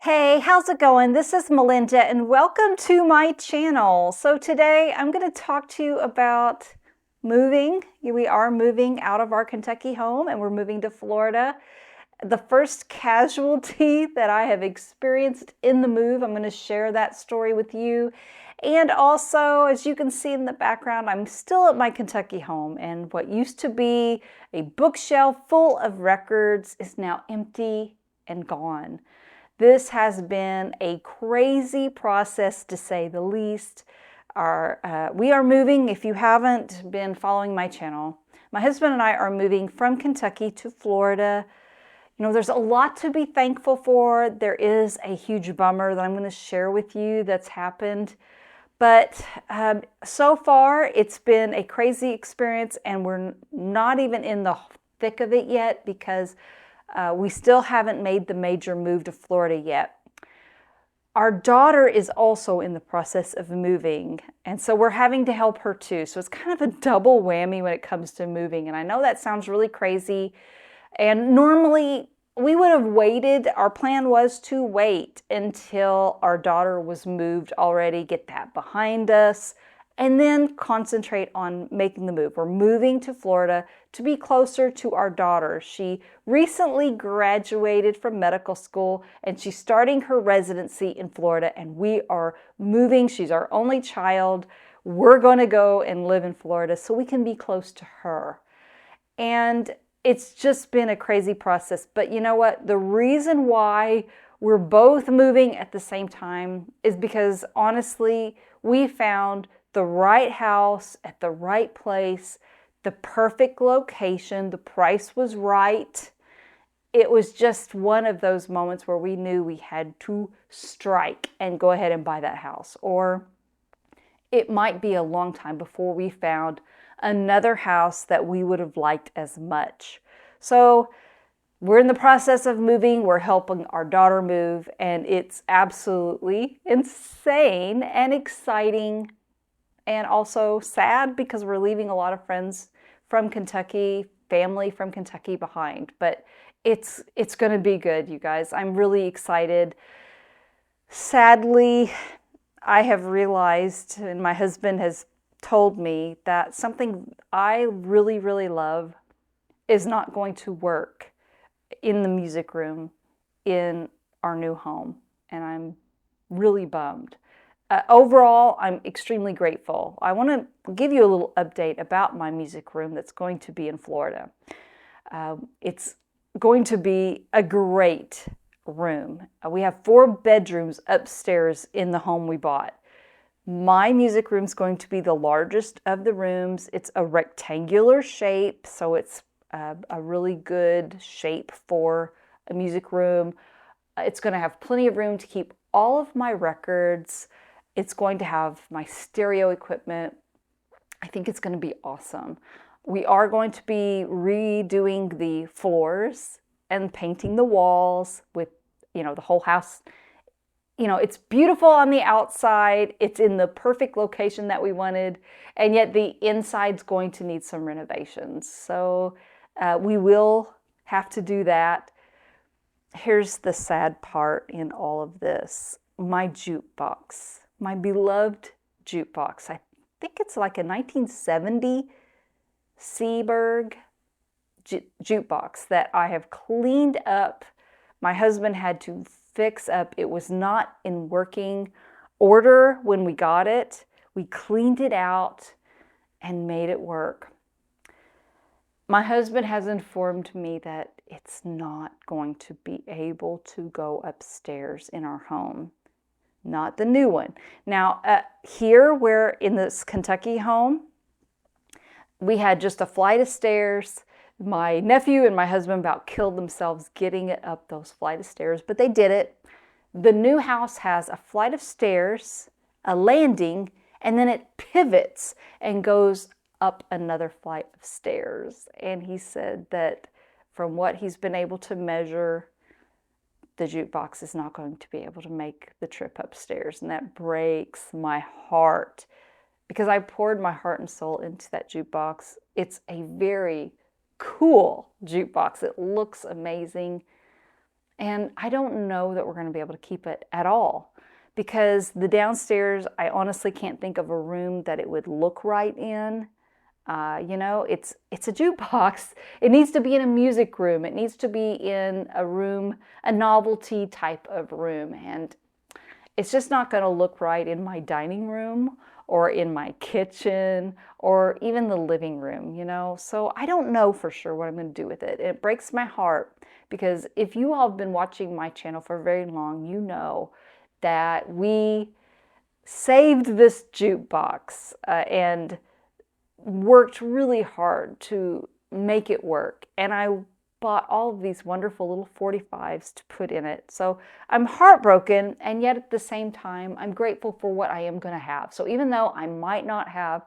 Hey, how's it going? This is Melinda and welcome to my channel. So today I'm going to talk to you about moving. We are moving out of our Kentucky home and we're moving to Florida. The first casualty that I have experienced in the move, I'm going to share that story with you. And also, as you can see in the background, I'm still at my Kentucky home, and what used to be a bookshelf full of records is now empty and gone. This has been a crazy process, to say the least. We are moving. If you haven't been following my channel, my husband and I are moving from Kentucky to Florida. You know, there's a lot to be thankful for. There is a huge bummer that I'm going to share with you that's happened. But so far, it's been a crazy experience, and we're not even in the thick of it yet because we still haven't made the major move to Florida yet. Our daughter is also in the process of moving, and so we're having to help her too. So it's kind of a double whammy when it comes to moving. And I know that sounds really crazy. And normally we would have waited. Our plan was to wait until our daughter was moved already, get that behind us, and then concentrate on making the move. We're moving to Florida to be closer to our daughter. She recently graduated from medical school and she's starting her residency in Florida, and we are moving. She's our only child. We're going to go and live in Florida so we can be close to her. And it's just been a crazy process. But you know what? The reason why we're both moving at the same time is because honestly, we found the right house at the right place, the perfect location, the price was right. It was just one of those moments where we knew we had to strike and go ahead and buy that house. Or it might be a long time before we found another house that we would have liked as much. So we're in the process of moving. We're helping our daughter move, and it's absolutely insane and exciting and also sad because we're leaving a lot of friends from Kentucky, family from Kentucky behind. But it's going to be good, you guys. I'm really excited. Sadly, I have realized, and my husband has told me, that something I really, really love is not going to work in the music room in our new home. And I'm really bummed. Overall, I'm extremely grateful. I want to give you a little update about my music room that's going to be in Florida. It's going to be a great room. We have 4 bedrooms upstairs in the home we bought. My music room is going to be the largest of the rooms. It's a rectangular shape, so it's a really good shape for a music room. It's going to have plenty of room to keep all of my records. It's going to have my stereo equipment. I think it's going to be awesome. We are going to be redoing the floors and painting the walls with, the whole house. It's beautiful on the outside. It's in the perfect location that we wanted, and yet the inside's going to need some renovations. So we will have to do that. Here's the sad part in all of this. My jukebox, my beloved jukebox. I think it's like a 1970 Seaberg jukebox that I have cleaned up. My husband had to fix up. It was not in working order when we got it. We cleaned it out and made it work. My husband has informed me that it's not going to be able to go upstairs in our home. Not the new one. Now, here, we're in this Kentucky home, we had just a flight of stairs. My nephew and my husband about killed themselves getting it up those flight of stairs, but they did it. The new house has a flight of stairs, a landing, and then it pivots and goes up another flight of stairs. And he said that from what he's been able to measure, the jukebox is not going to be able to make the trip upstairs. And that breaks my heart because I poured my heart and soul into that jukebox. It's a very cool jukebox. It looks amazing. And I don't know that we're going to be able to keep it at all, because the downstairs, I honestly can't think of a room that it would look right in. You know, it's a jukebox. It needs to be in a music room. It needs to be in a room, a novelty type of room. And it's just not going to look right in my dining room or in my kitchen or even the living room, you know. So I don't know for sure what I'm going to do with it. It breaks my heart, because if you all have been watching my channel for very long, you know that we saved this jukebox and worked really hard to make it work. And I bought all of these wonderful little 45s to put in it. So I'm heartbroken, and yet at the same time, I'm grateful for what I am going to have. So even though I might not have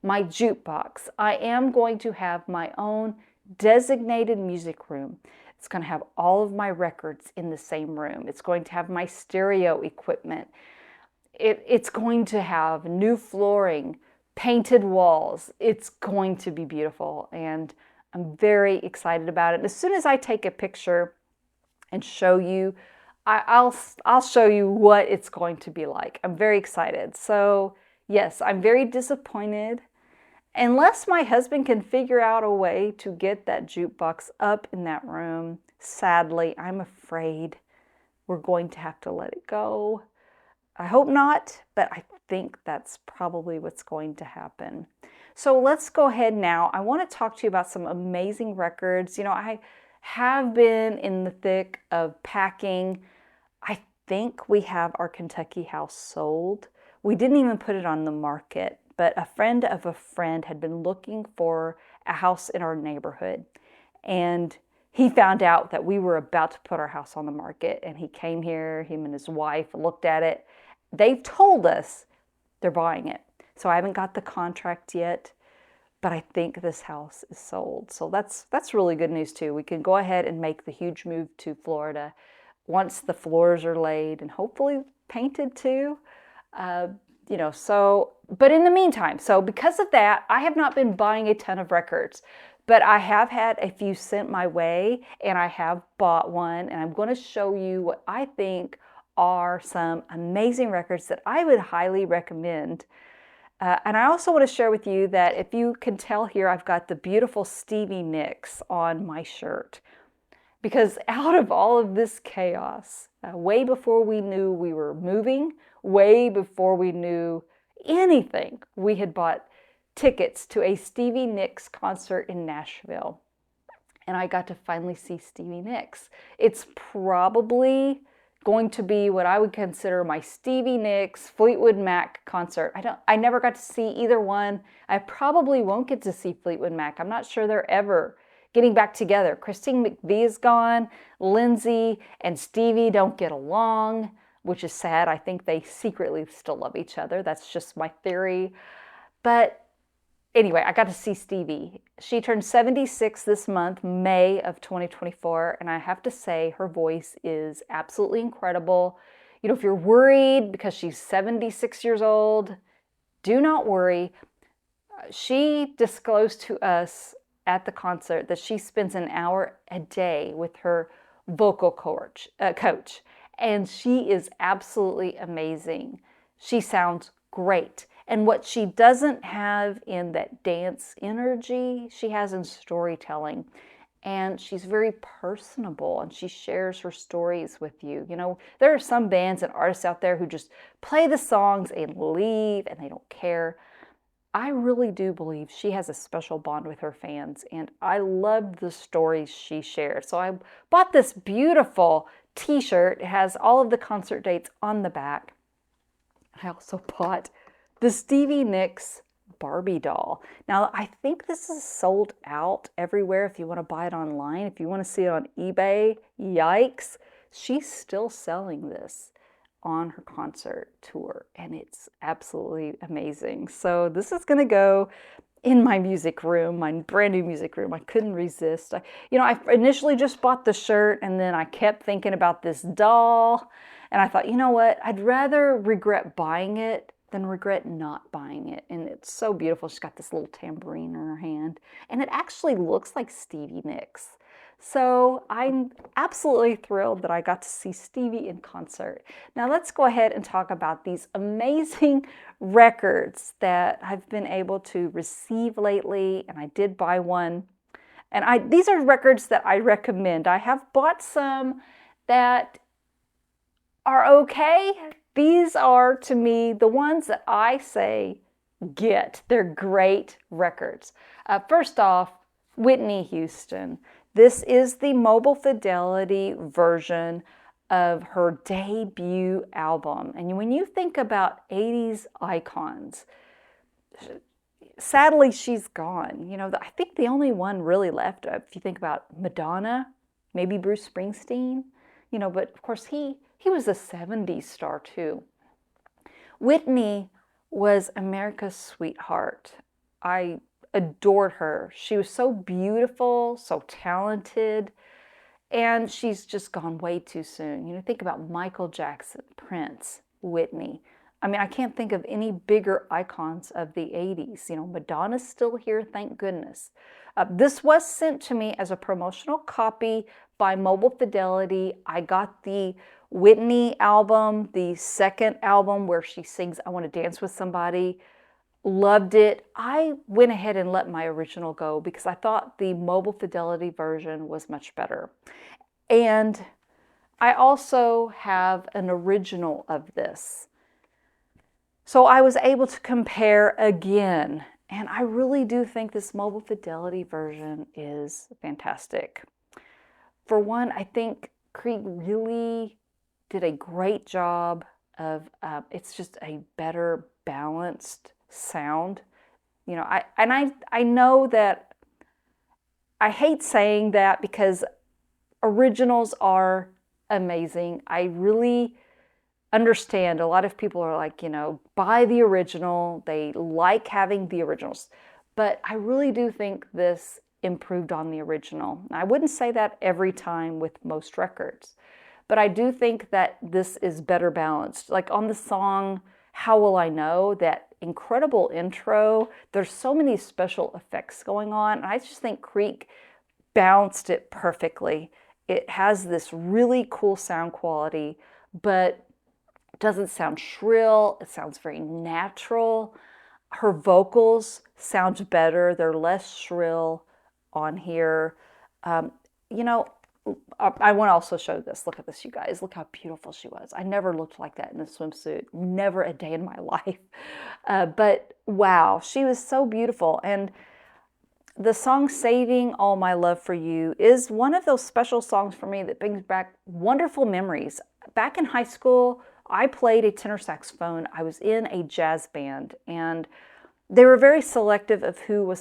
my jukebox, I am going to have my own designated music room. It's going to have all of my records in the same room. It's going to have my stereo equipment. It's going to have new flooring, painted walls. It's going to be beautiful, and I'm very excited about it. And as soon as I take a picture and show you, I'll show you what it's going to be like. I'm very excited. So yes, I'm very disappointed. Unless my husband can figure out a way to get that jukebox up in that room, sadly, I'm afraid we're going to have to let it go. I hope not, but I think that's probably what's going to happen. So let's go ahead now. I want to talk to you about some amazing records. You know, I have been in the thick of packing. I think we have our Kentucky house sold. We didn't even put it on the market, but a friend of a friend had been looking for a house in our neighborhood. And he found out that we were about to put our house on the market, and he came here, him and his wife looked at it. They've told us they're buying it. So I haven't got the contract yet, but I think this house is sold. So that's really good news too. We can go ahead and make the huge move to Florida once the floors are laid and hopefully painted too. You know, so, but in the meantime, so because of that, I have not been buying a ton of records, but I have had a few sent my way, and I have bought one, and I'm going to show you what I think are some amazing records that I would highly recommend. And I also want to share with you that, if you can tell here, I've got the beautiful Stevie Nicks on my shirt. Because out of all of this chaos, way before we knew we were moving, way before we knew anything, we had bought tickets to a Stevie Nicks concert in Nashville. And I got to finally see Stevie Nicks. It's probably going to be what I would consider my Stevie Nicks Fleetwood Mac concert. I never got to see either one. I probably won't get to see Fleetwood Mac. I'm not sure they're ever getting back together. Christine McVie is gone. Lindsay and Stevie don't get along, which is sad. I think they secretly still love each other. That's just my theory. But anyway, I got to see Stevie. She turned 76 this month, May of 2024, and I have to say her voice is absolutely incredible. You know, if you're worried because she's 76 years old, do not worry. She disclosed to us at the concert that she spends an hour a day with her vocal coach, and she is absolutely amazing. She sounds great. And what she doesn't have in that dance energy, she has in storytelling. And she's very personable, and she shares her stories with you. You know, there are some bands and artists out there who just play the songs and leave, and they don't care. I really do believe she has a special bond with her fans, and I loved the stories she shared. So I bought this beautiful t-shirt. It has all of the concert dates on the back. I also bought the Stevie Nicks Barbie doll. Now, I think this is sold out everywhere if you want to buy it online. If you want to see it on eBay, yikes, she's still selling this on her concert tour, and it's absolutely amazing. So this is going to go in my music room, my brand new music room. I couldn't resist. I initially just bought the shirt, and then I kept thinking about this doll, and I thought, you know what, I'd rather regret buying it than regret not buying it. And it's so beautiful. She's got this little tambourine in her hand, and it actually looks like Stevie Nicks. So I'm absolutely thrilled that I got to see Stevie in concert. Now let's go ahead and talk about these amazing records that I've been able to receive lately, and I did buy one. And these are records that I recommend. I have bought some that are okay. These are, to me, the ones that I say get. They're great records. First off, Whitney Houston. This is the mobile fidelity version of her debut album. And when you think about 80s icons, sadly, she's gone. I think the only one really left, if you think about Madonna, maybe Bruce Springsteen, but of course he was a 70s star too. Whitney was America's sweetheart. I adored her. She was so beautiful, so talented, and she's just gone way too soon. Think about Michael Jackson, Prince, Whitney. I mean, I can't think of any bigger icons of the 80s. Madonna's still here, thank goodness. This was sent to me as a promotional copy by Mobile Fidelity. I got the Whitney album, the second album where she sings I Want to Dance with Somebody. Loved it. I went ahead and let my original go because I thought the Mobile Fidelity version was much better. And I also have an original of this. So I was able to compare again, and I really do think this Mobile Fidelity version is fantastic. For one, I think Krieg really did a great job of, it's just a better balanced sound. I know that I hate saying that because originals are amazing. I really understand a lot of people are like, buy the original. They like having the originals. But I really do think this improved on the original. I wouldn't say that every time with most records, but I do think that this is better balanced. Like on the song, How Will I Know, that incredible intro, there's so many special effects going on. I just think Krieg balanced it perfectly. It has this really cool sound quality, but it doesn't sound shrill. It sounds very natural. Her vocals sound better. They're less shrill on here. I want to also show this. Look at this, you guys. Look how beautiful she was. I never looked like that in a swimsuit. Never a day in my life. But wow, she was so beautiful. And the song Saving All My Love for You is one of those special songs for me that brings back wonderful memories. Back in high school, I played a tenor saxophone. I was in a jazz band, and they were very selective of who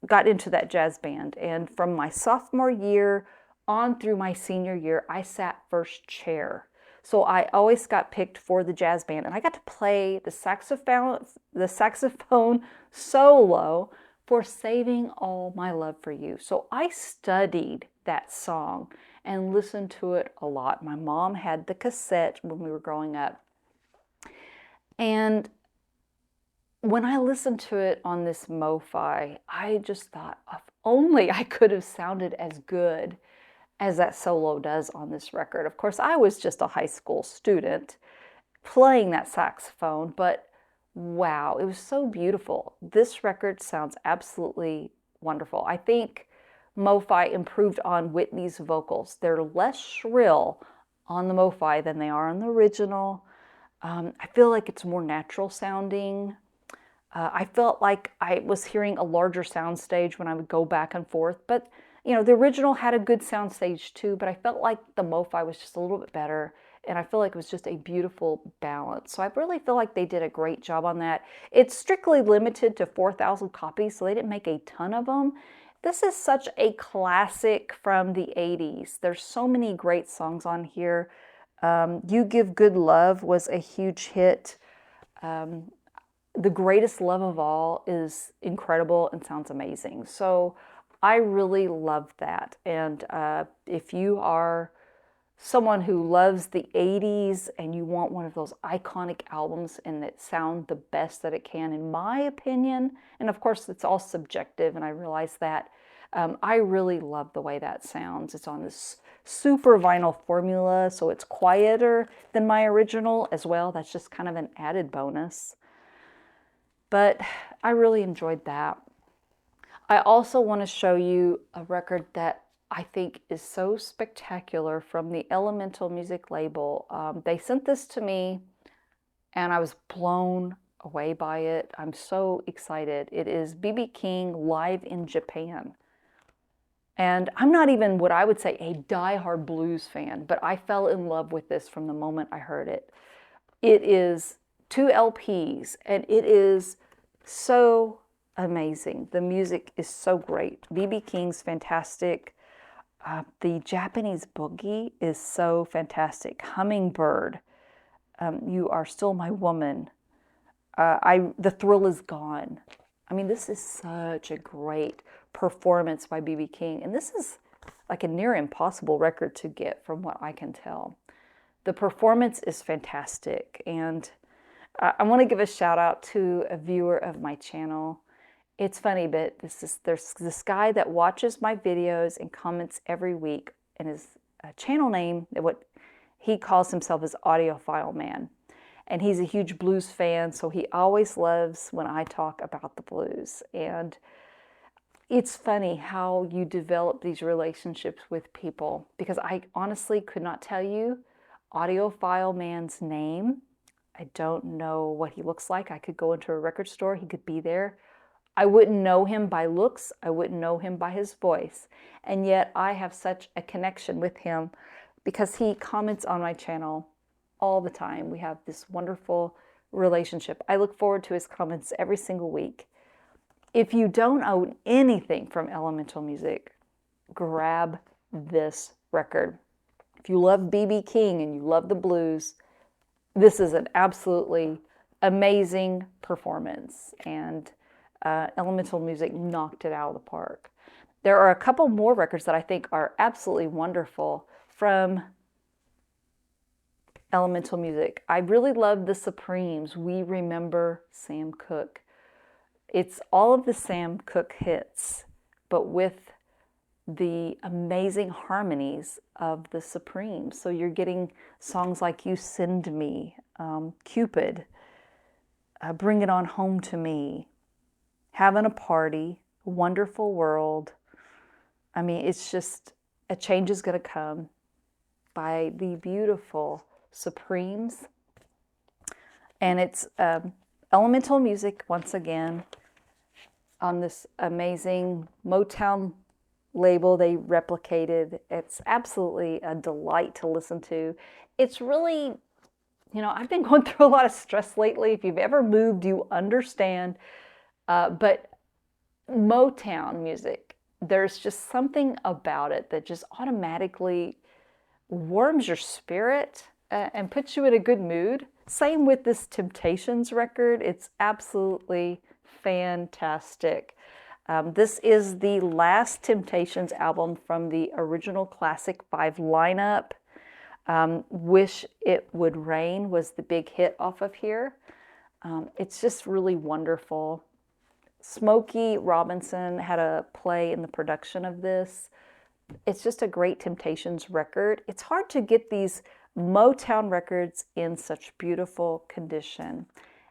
got into that jazz band. And from my sophomore year on through my senior year, I sat first chair. So I always got picked for the jazz band, and I got to play the saxophone solo for Saving All My Love for You. So I studied that song and listened to it a lot. My mom had the cassette when we were growing up. And when I listened to it on this MoFi, I just thought, if only I could have sounded as good as that solo does on this record. Of course, I was just a high school student playing that saxophone, but wow, it was so beautiful. This record sounds absolutely wonderful. I think MoFi improved on Whitney's vocals. They're less shrill on the MoFi than they are on the original. I feel like it's more natural sounding. I felt like I was hearing a larger soundstage when I would go back and forth, but the original had a good soundstage too, but I felt like the MoFi was just a little bit better, and I feel like it was just a beautiful balance. So I really feel like they did a great job on that. It's strictly limited to 4,000 copies, so they didn't make a ton of them. This is such a classic from the 80s. There's so many great songs on here. You Give Good Love was a huge hit. The Greatest Love of All is incredible and sounds amazing. So I really love that. And if you are someone who loves the 80s and you want one of those iconic albums and that sound the best that it can, in my opinion, and of course it's all subjective and I realize that, I really love the way that sounds. It's on this super vinyl formula, so it's quieter than my original as well. That's just kind of an added bonus. But I really enjoyed that. I also want to show you a record that I think is so spectacular from the Elemental Music label. They sent this to me and I was blown away by it. I'm so excited. It is B.B. King live in Japan. And I'm not even what I would say a die-hard blues fan, but I fell in love with this from the moment I heard it. It is 2 LPs and it is so amazing. The music is so great. B.B. King's fantastic. The Japanese boogie is so fantastic. Hummingbird, You Are Still My Woman. The Thrill Is Gone. I mean, this is such a great performance by B.B. King. And this is like a near impossible record to get from what I can tell. The performance is fantastic. And I want to give a shout out to a viewer of my channel. It's funny, but there's this guy that watches my videos and comments every week, and his channel name, what he calls himself, is Audiophile Man. And he's a huge blues fan, so he always loves when I talk about the blues. And it's funny how you develop these relationships with people, because I honestly could not tell you Audiophile Man's name. I don't know what he looks like. I could go into a record store, he could be there. I wouldn't know him by looks. I wouldn't know him by his voice. And yet I have such a connection with him because he comments on my channel all the time. We have this wonderful relationship. I look forward to his comments every single week. If you don't own anything from Elemental Music, grab this record. If you love B.B. King and you love the blues, this is an absolutely amazing performance, and Elemental Music knocked it out of the park. There are a couple more records that I think are absolutely wonderful from Elemental Music. I really love the Supremes, We Remember Sam Cooke. It's all of the Sam Cooke hits, but with the amazing harmonies of the Supremes. So you're getting songs like You Send Me, Cupid, Bring It On Home to Me, Having a Party, Wonderful World. I mean, it's just, A Change Is Gonna Come by the beautiful Supremes. And it's Elemental Music, once again, on this amazing Motown label they replicated. It's absolutely a delight to listen to. It's really, I've been going through a lot of stress lately. If you've ever moved, you understand. But Motown music, there's just something about it that just automatically warms your spirit and puts you in a good mood. Same with this Temptations record. It's absolutely fantastic. This is the last Temptations album from the original Classic 5 lineup. Wish It Would Rain was the big hit off of here. It's just really wonderful. Smokey Robinson had a play in the production of this. It's just a great Temptations record. It's hard to get these Motown records in such beautiful condition.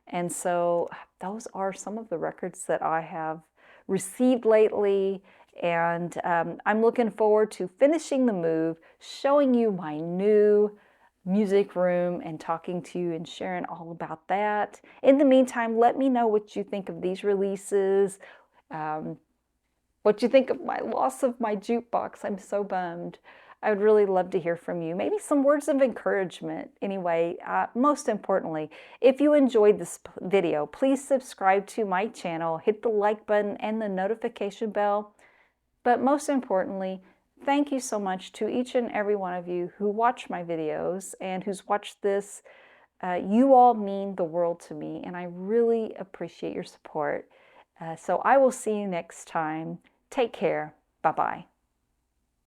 And so those are some of the records that I have received lately. And I'm looking forward to finishing the move, showing you my new music room and talking to you and sharing all about that. In the meantime, let me know what you think of these releases, what you think of my loss of my jukebox. I'm so bummed. I would really love to hear from you. Maybe some words of encouragement. Anyway, most importantly, if you enjoyed this video, please subscribe to my channel, hit the like button and the notification bell. But most importantly, thank you so much to each and every one of you who watch my videos and who's watched this. You all mean the world to me, and I really appreciate your support. So I will see you next time. Take care. Bye-bye.